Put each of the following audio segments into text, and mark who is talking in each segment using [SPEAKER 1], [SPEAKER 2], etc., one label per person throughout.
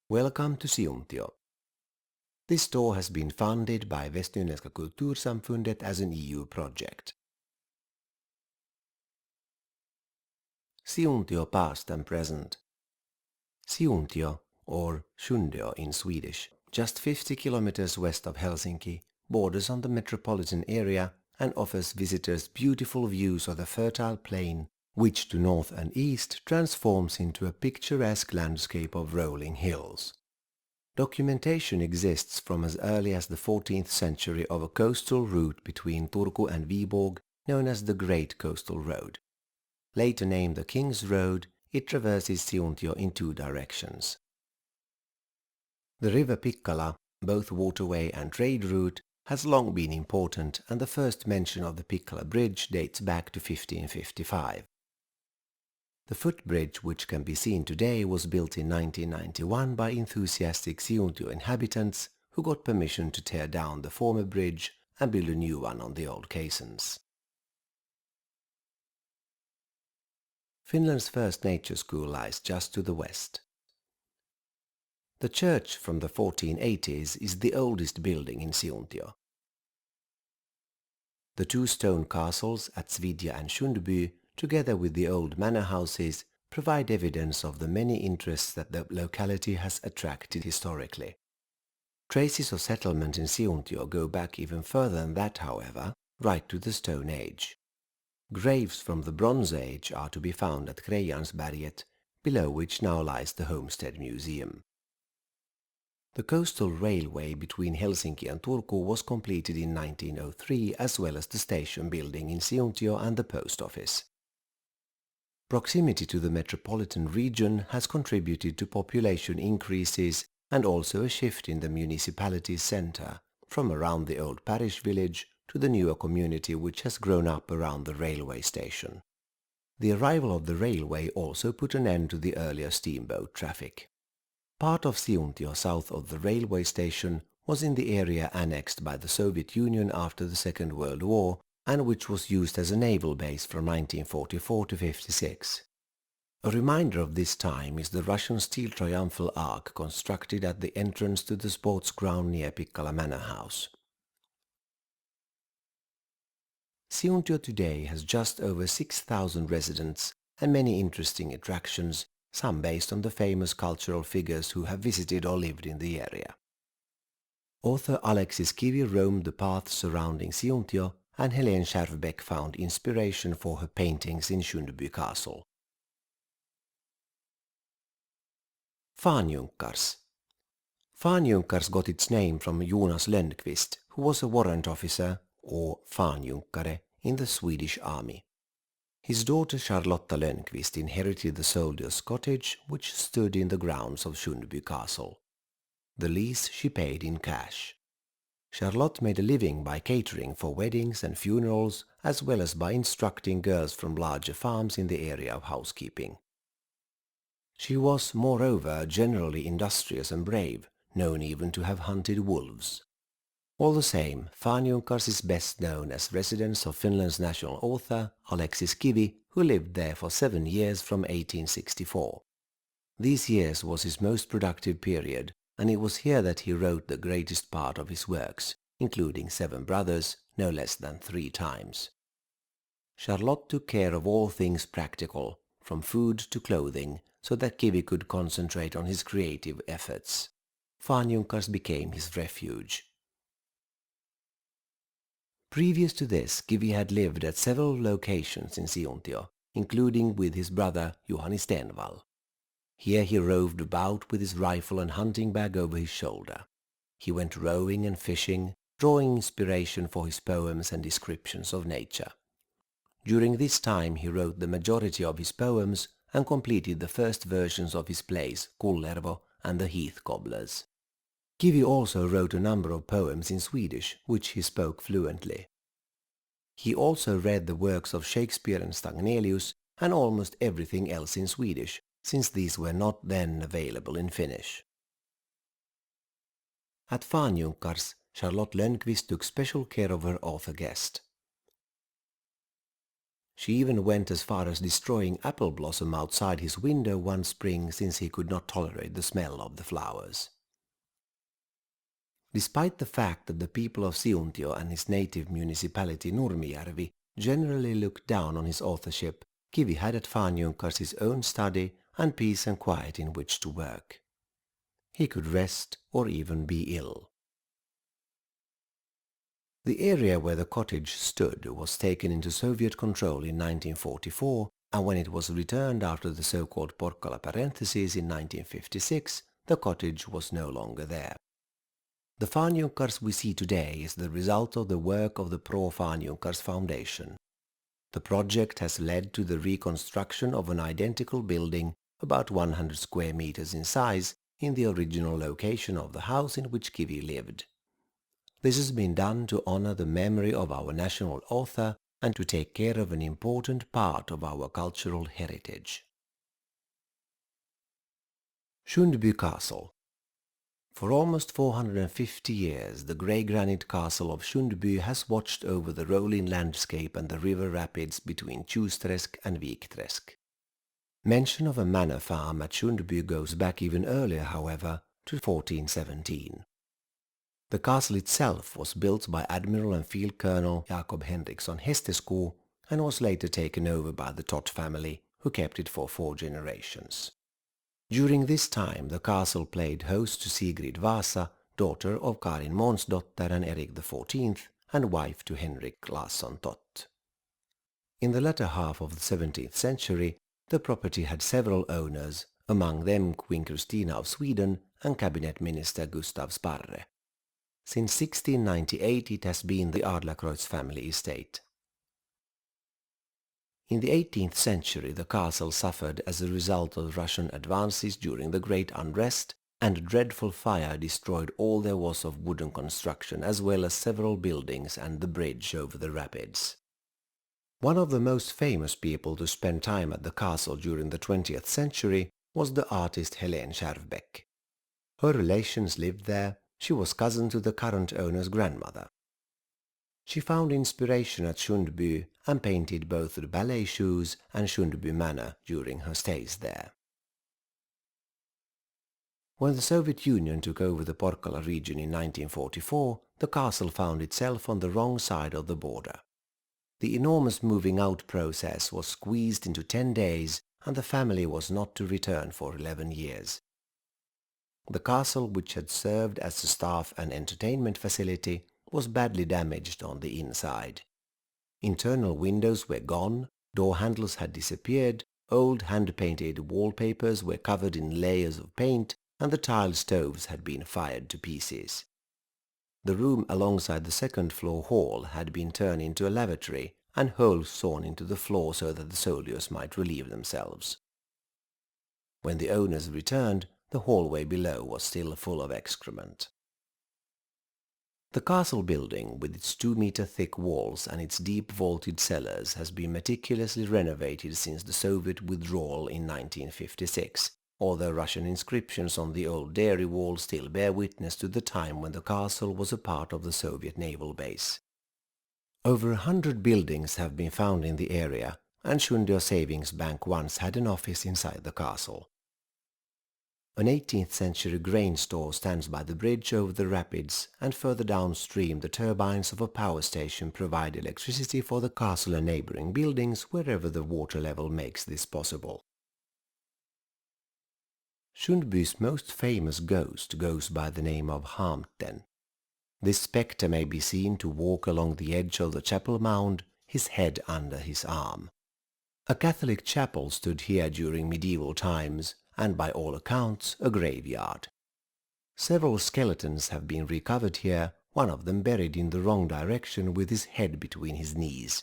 [SPEAKER 1] Welcome to Siuntio. This store has been funded by Västnyländska Kultursamfundet as an EU project. Siuntio Past and Present. Siuntio, or Sjundby in Swedish, just 50 kilometers west of Helsinki, borders on the metropolitan area and offers visitors beautiful views of the fertile plain, which to north and east transforms into a picturesque landscape of rolling hills. Documentation exists from as early as the 14th century of a coastal route between Turku and Viborg known as the Great Coastal Road. Later named the King's Road, it traverses Siuntio in two directions. The river Pikkala, both waterway and trade route, has long been important, and the first mention of the Pikkala Bridge dates back to 1555. The footbridge, which can be seen today, was built in 1991 by enthusiastic Siuntio inhabitants who got permission to tear down the former bridge and build a new one on the old caissons. Finland's first nature school lies just to the west. The church from the 1480s is the oldest building in Siuntio. The two stone castles at Svidja and Sjundby, together with the old manor houses, provide evidence of the many interests that the locality has attracted historically. Traces of settlement in Siuntio go back even further than that, however, right to the Stone Age. Graves from the Bronze Age are to be found at Kreijansberget, below which now lies the Homestead Museum. The coastal railway between Helsinki and Turku was completed in 1903, as well as the station building in Siuntio and the post office. Proximity to the metropolitan region has contributed to population increases and also a shift in the municipality's centre, from around the old parish village to the newer community which has grown up around the railway station. The arrival of the railway also put an end to the earlier steamboat traffic. Part of Siuntio south of the railway station was in the area annexed by the Soviet Union after the Second World War and which was used as a naval base from 1944 to 56. A reminder of this time is the Russian steel triumphal arch constructed at the entrance to the sports ground near Pikkala Manor House. Siuntio today has just over 6,000 residents and many interesting attractions, some based on the famous cultural figures who have visited or lived in the area. Author Alexis Kivi roamed the paths surrounding Siuntio, and Helene Skärfbeck found inspiration for her paintings in Sjundby Castle. Fanjunkars. Fanjunkars got its name from Jonas Lönnqvist, who was a warrant officer, or fanjunkare, in the Swedish army. His daughter Charlotta Lönnqvist inherited the soldier's cottage, which stood in the grounds of Sjundby Castle. The lease she paid in cash. Charlotte made a living by catering for weddings and funerals, as well as by instructing girls from larger farms in the area of housekeeping. She was, moreover, generally industrious and brave, known even to have hunted wolves. All the same, Fanjunkars is best known as residence of Finland's national author, Alexis Kivi, who lived there for 7 years from 1864. These years was his most productive period, and it was here that he wrote the greatest part of his works, including 7 brothers, no less than 3 times. Charlotte took care of all things practical, from food to clothing, so that Kivi could concentrate on his creative efforts. Fanjunkars became his refuge. Previous to this, Kivi had lived at several locations in Siuntio, including with his brother Juhani Stenvall. Here he roved about with his rifle and hunting bag over his shoulder. He went rowing and fishing, drawing inspiration for his poems and descriptions of nature. During this time he wrote the majority of his poems and completed the first versions of his plays Kullervo and the Heath Cobblers. Kivi also wrote a number of poems in Swedish, which he spoke fluently. He also read the works of Shakespeare and Stagnelius and almost everything else in Swedish, since these were not then available in Finnish. At Fanjunkars, Charlotte Lönnqvist took special care of her author guest. She even went as far as destroying apple blossom outside his window one spring since he could not tolerate the smell of the flowers. Despite the fact that the people of Siuntio and his native municipality Nurmijärvi generally looked down on his authorship, Kivi had at Fanjunkars his own study and peace and quiet in which to work. He could rest or even be ill. The area where the cottage stood was taken into Soviet control in 1944, and when it was returned after the so-called Porkkala parentheses in 1956, the cottage was no longer there. The Fanjunkars we see today is the result of the work of the Pro-Fanjunkars Foundation. The project has led to the reconstruction of an identical building about 100 square meters in size in the original location of the house in which Kivi lived. This has been done to honor the memory of our national author and to take care of an important part of our cultural heritage. Sjundby Castle. For almost 450 years, the grey granite castle of Sjundby has watched over the rolling landscape and the river rapids between Tjusträsk and Vikträsk. Mention of a manor farm at Sjundby goes back even earlier, however, to 1417. The castle itself was built by Admiral and Field Colonel Jakob Henriksson Hestesko and was later taken over by the Tott family, who kept it for 4 generations. During this time the castle played host to Sigrid Vasa, daughter of Karin Månsdotter and Erik XIV, and wife to Henrik Larsson Tott. In the latter half of the 17th century, the property had several owners, among them Queen Christina of Sweden and Cabinet Minister Gustav Sparre. Since 1698 it has been the Adlercreutz family estate. In the 18th century the castle suffered as a result of Russian advances during the Great Unrest, and a dreadful fire destroyed all there was of wooden construction as well as several buildings and the bridge over the rapids. One of the most famous people to spend time at the castle during the 20th century was the artist Helene Skärbeck. Her relations lived there. She was cousin to the current owner's grandmother. She found inspiration at Sjundby and painted both the ballet shoes and Sjundby Manor during her stays there. When the Soviet Union took over the Porkkala region in 1944, the castle found itself on the wrong side of the border. The enormous moving out process was squeezed into 10 days and the family was not to return for 11 years. The castle, which had served as a staff and entertainment facility, was badly damaged on the inside. Internal windows were gone, door handles had disappeared, old hand-painted wallpapers were covered in layers of paint, and the tiled stoves had been fired to pieces. The room alongside the second-floor hall had been turned into a lavatory and holes sawn into the floor so that the soldiers might relieve themselves. When the owners returned, the hallway below was still full of excrement. The castle building, with its 2-meter-thick walls and its deep vaulted cellars, has been meticulously renovated since the Soviet withdrawal in 1956, although Russian inscriptions on the old dairy wall still bear witness to the time when the castle was a part of the Soviet naval base. Over 100 buildings have been found in the area, and Sjundby Savings Bank once had an office inside the castle. An 18th century grain store stands by the bridge over the rapids, and further downstream the turbines of a power station provide electricity for the castle and neighboring buildings wherever the water level makes this possible. Sjundby's most famous ghost goes by the name of Hamten. This spectre may be seen to walk along the edge of the chapel mound, his head under his arm. A Catholic chapel stood here during medieval times, and by all accounts a graveyard. Several skeletons have been recovered here, one of them buried in the wrong direction with his head between his knees.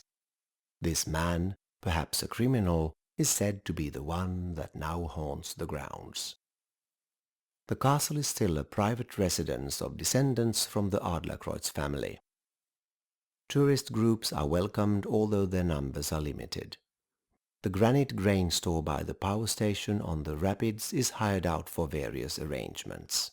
[SPEAKER 1] This man, perhaps a criminal, is said to be the one that now haunts the grounds. The castle is still a private residence of descendants from the Adlercreutz family. Tourist groups are welcomed, although their numbers are limited. The granite grain store by the power station on the rapids is hired out for various arrangements.